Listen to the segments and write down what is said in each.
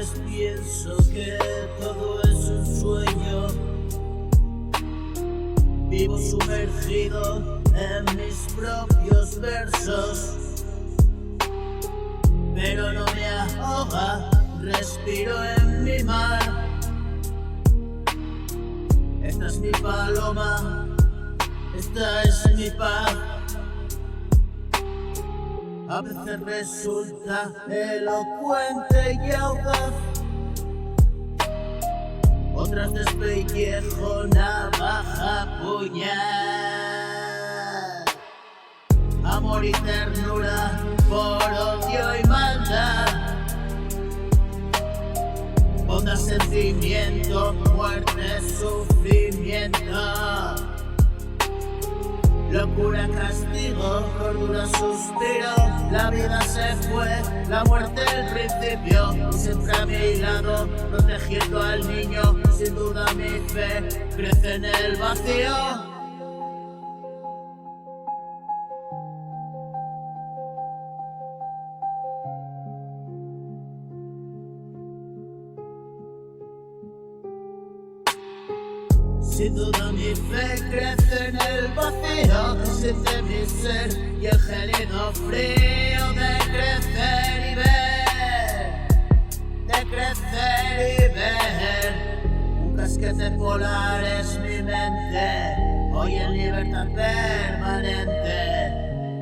veces pienso que todo es un sueño. Vivo sumergido en mis propios versos, pero no me ahoga, respiro en mi mar. Esta es mi paloma, esta es mi paz. A veces resulta elocuente y audaz, otras despellejo, navaja, puñal. Amor y ternura por odio y maldad, bondad, sentimiento, muerte, sufrimiento. Locura, castigo, cordura, suspiro. La vida se fue, la muerte el principio. Y siempre a mi lado, protegiendo al niño. Sin duda mi fe crece en el vacío. Sin duda mi fe crece en el vacío que siente mi ser y el gélido frío de crecer y ver, de crecer y ver. Un casquete polar es mi mente, hoy en libertad permanente.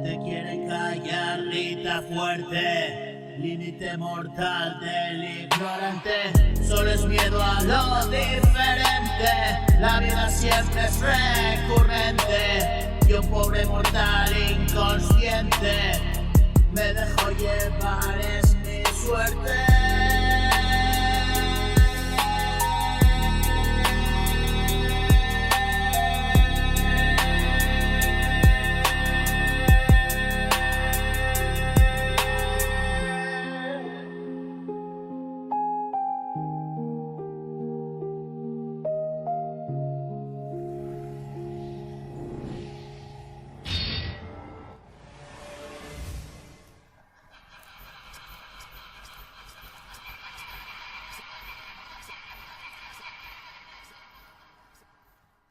Te quieren callar, grita fuerte. Límite mortal del ignorante, solo es miedo a lo diferente. La vida siempre es recurrente y un pobre mortal inconsciente me dejo llevar, es mi suerte.